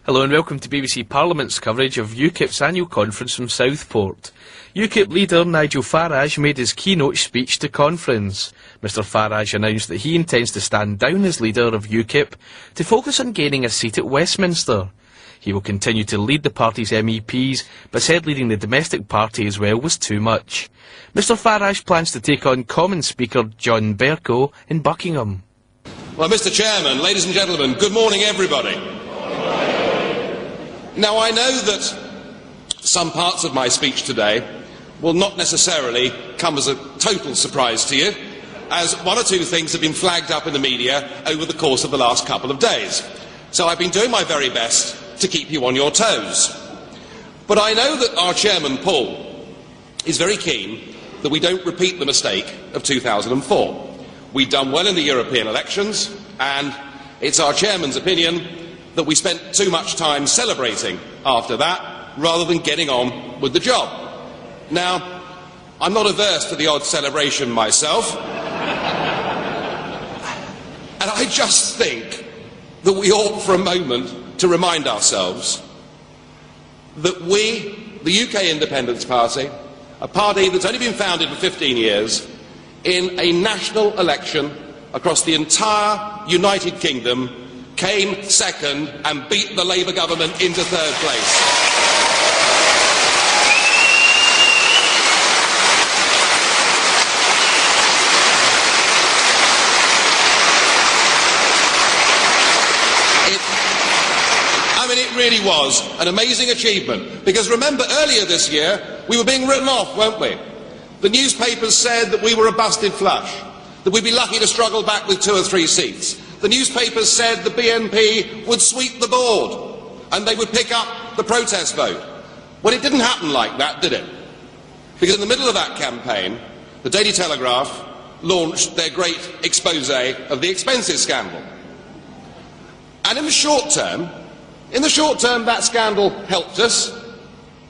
Hello and welcome to BBC Parliament's coverage of UKIP's annual conference from Southport. UKIP leader Nigel Farage made his keynote speech to conference. Mr Farage announced that he intends to stand down as leader of UKIP to focus on gaining a seat at Westminster. He will continue to lead the party's MEPs, but said leading the domestic party as well was too much. Mr Farage plans to take on Commons Speaker John Bercow in Buckingham. Well, Mr Chairman, ladies and gentlemen, good morning everybody. Now, I know that some parts of my speech today will not necessarily come as a total surprise to you, as one or two things have been flagged up in the media over the course of the last couple of days. So I've been doing my very best to keep you on your toes. But I know that our chairman, Paul, is very keen that we don't repeat the mistake of 2004. We'd done well in the European elections, and it's our chairman's opinion that we spent too much time celebrating after that, rather than getting on with the job. Now, I'm not averse to the odd celebration myself, and I just think that we ought for a moment to remind ourselves that we, the UK Independence Party, a party that's only been founded for 15 years, in a national election across the entire United Kingdom, came second and beat the Labour government into third place. It really was an amazing achievement, because remember, earlier this year we were being written off, weren't we? The newspapers said that we were a busted flush, that we'd be lucky to struggle back with 2 or 3 seats. The newspapers said the BNP would sweep the board and they would pick up the protest vote. Well, it didn't happen like that, did it? Because in the middle of that campaign, the Daily Telegraph launched their great exposé of the expenses scandal. And in the short term, that scandal helped us,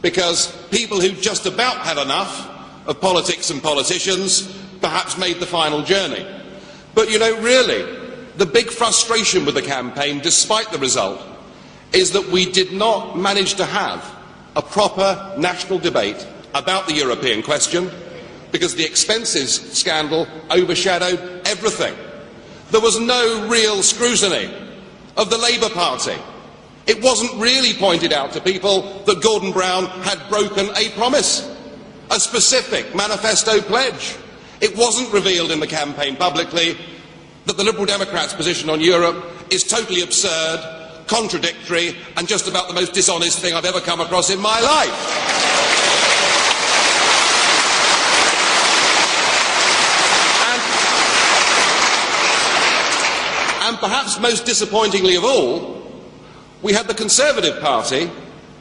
because people who just about had enough of politics and politicians perhaps made the final journey. But you know, really, the big frustration with the campaign, despite the result, is that we did not manage to have a proper national debate about the European question, because the expenses scandal overshadowed everything. There was no real scrutiny of the Labour Party. It wasn't really pointed out to people that Gordon Brown had broken a promise, a specific manifesto pledge. It wasn't revealed in the campaign publicly that the Liberal Democrats' position on Europe is totally absurd, contradictory, and just about the most dishonest thing I've ever come across in my life. And perhaps most disappointingly of all, we had the Conservative Party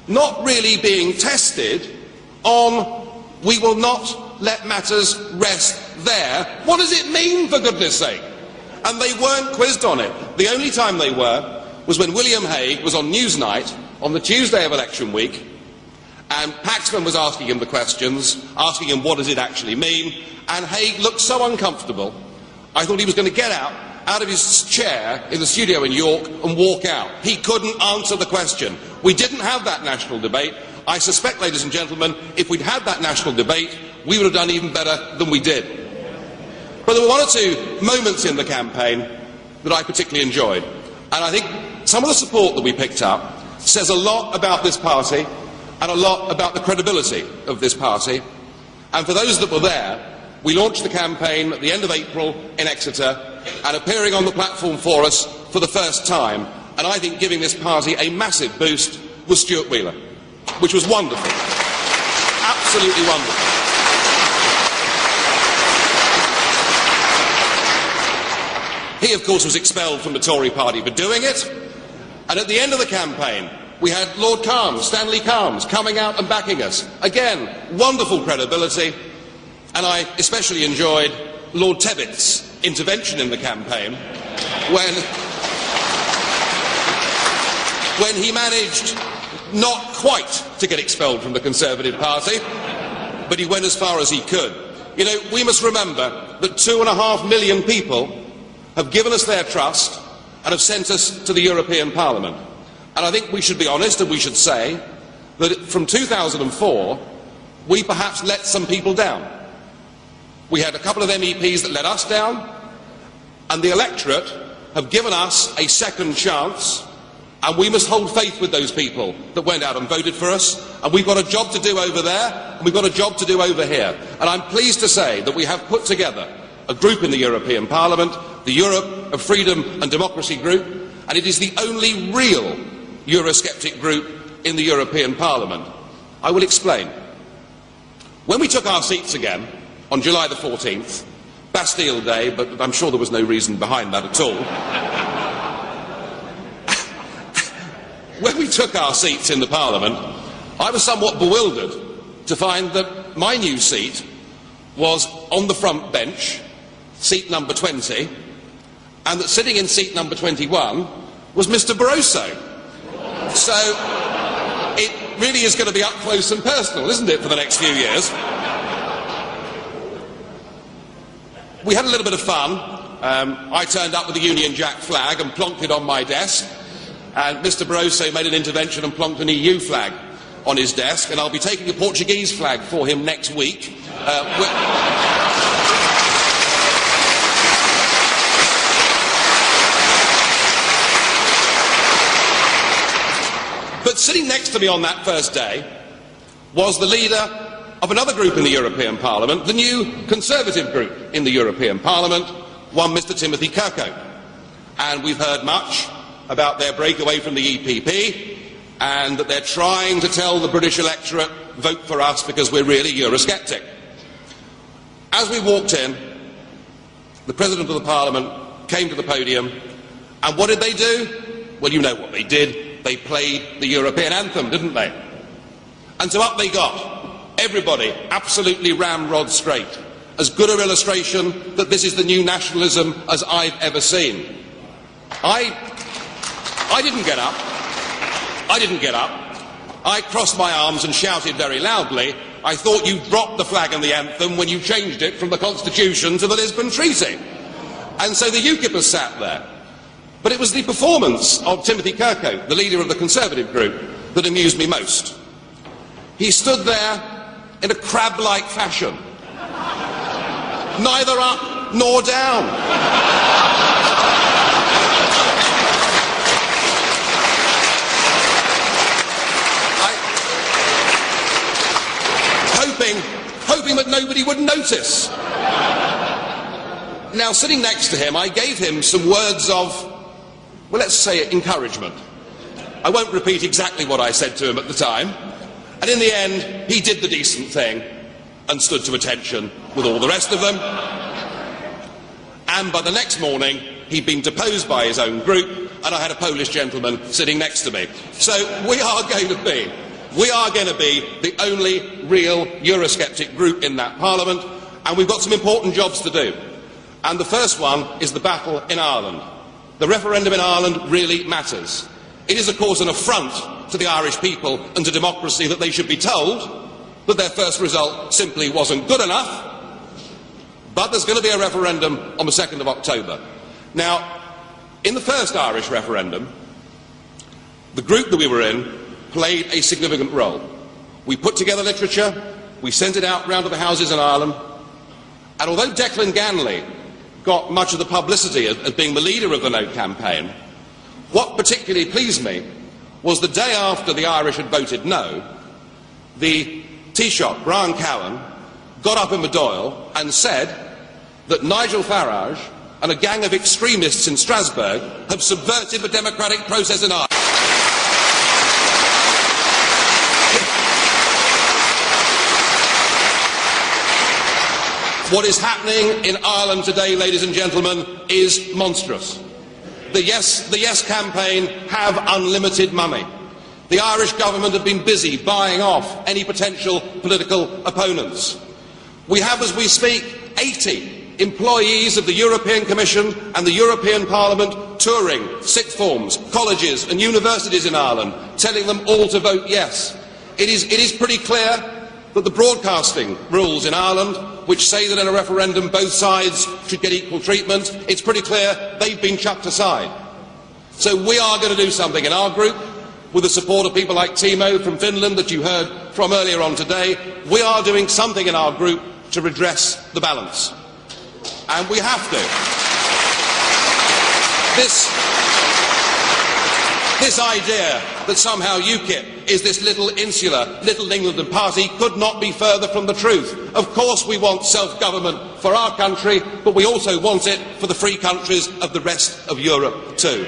not really being tested on "we will not let matters rest there." What does it mean, for goodness sake? And they weren't quizzed on it. The only time they were was when William Hague was on Newsnight on the Tuesday of election week, and Paxman was asking him the questions, asking him what does it actually mean, and Hague looked so uncomfortable, I thought he was going to get out of his chair in the studio in York and walk out. He couldn't answer the question. We didn't have that national debate. I suspect, ladies and gentlemen, if we'd had that national debate, we would have done even better than we did. But there were 1 or 2 moments in the campaign that I particularly enjoyed. And I think some of the support that we picked up says a lot about this party and a lot about the credibility of this party. And for those that were there, we launched the campaign at the end of April in Exeter, and appearing on the platform for us for the first time, and I think giving this party a massive boost, was Stuart Wheeler, which was wonderful. Absolutely wonderful. He, of course, was expelled from the Tory party for doing it, and at the end of the campaign, we had Lord Calmes, Stanley Calmes, coming out and backing us. Again, wonderful credibility, and I especially enjoyed Lord Tebbett's intervention in the campaign when he managed not quite to get expelled from the Conservative Party, but he went as far as he could. You know, we must remember that 2.5 million people have given us their trust and have sent us to the European Parliament. And I think we should be honest and we should say that from 2004, we perhaps let some people down. We had a couple of MEPs that let us down, and the electorate have given us a second chance, and we must hold faith with those people that went out and voted for us, and we've got a job to do over there, and we've got a job to do over here. And I'm pleased to say that we have put together a group in the European Parliament, the Europe of Freedom and Democracy group, and it is the only real Eurosceptic group in the European Parliament. I will explain. When we took our seats again on July the 14th, Bastille Day, but I'm sure there was no reason behind that at all. When we took our seats in the Parliament, I was somewhat bewildered to find that my new seat was on the front bench, seat number 20, and that sitting in seat number 21 was Mr. Barroso. So it really is going to be up close and personal, isn't it, for the next few years? We had a little bit of fun. I turned up with the Union Jack flag and plonked it on my desk, and Mr. Barroso made an intervention and plonked an EU flag on his desk, and I'll be taking a Portuguese flag for him next week. But sitting next to me on that first day was the leader of another group in the European Parliament, the new Conservative group in the European Parliament, one Mr. Timothy Kirkhope. And we've heard much about their breakaway from the EPP and that they're trying to tell the British electorate, vote for us because we're really Eurosceptic. As we walked in, the President of the Parliament came to the podium, and what did they do? Well, you know what they did. They played the European anthem, didn't they? And so up they got. Everybody absolutely ramrod straight. As good an illustration that this is the new nationalism as I've ever seen. I didn't get up. I didn't get up. I crossed my arms and shouted very loudly, I thought you dropped the flag and the anthem when you changed it from the Constitution to the Lisbon Treaty. And so the UKIPers sat there. But it was the performance of Timothy Kirkhope, the leader of the Conservative group, that amused me most. He stood there in a crab-like fashion, neither up nor down. Hoping that nobody would notice. Now, sitting next to him, I gave him some words of, well, let's say encouragement. I won't repeat exactly what I said to him at the time. And in the end, he did the decent thing and stood to attention with all the rest of them. And by the next morning, he'd been deposed by his own group, and I had a Polish gentleman sitting next to me. So we are going to be the only real Eurosceptic group in that Parliament, and we've got some important jobs to do. And the first one is the battle in Ireland. The referendum in Ireland really matters. It is, of course, an affront to the Irish people and to democracy that they should be told that their first result simply wasn't good enough. But there's going to be a referendum on the 2nd of October. Now, in the first Irish referendum, the group that we were in played a significant role. We put together literature, we sent it out round to the houses in Ireland, and although Declan Ganley got much of the publicity as being the leader of the No campaign, what particularly pleased me was the day after the Irish had voted no, the Taoiseach, Brian Cowan, got up in the Dáil and said that Nigel Farage and a gang of extremists in Strasbourg have subverted the democratic process in Ireland. What is happening in Ireland today, ladies and gentlemen, is monstrous. The Yes campaign have unlimited money. The Irish government have been busy buying off any potential political opponents. We have, as we speak, 80 employees of the European Commission and the European Parliament touring sixth forms, colleges and universities in Ireland, telling them all to vote yes. It is pretty clear that the broadcasting rules in Ireland, which say that in a referendum both sides should get equal treatment, it's pretty clear they've been chucked aside. So we are going to do something in our group. with the support of people like Timo from Finland that you heard from earlier on today, we are doing something in our group to redress the balance. And we have to. This idea that somehow UKIP is this little insular, Little England party could not be further from the truth. Of course we want self-government for our country, but we also want it for the free countries of the rest of Europe too.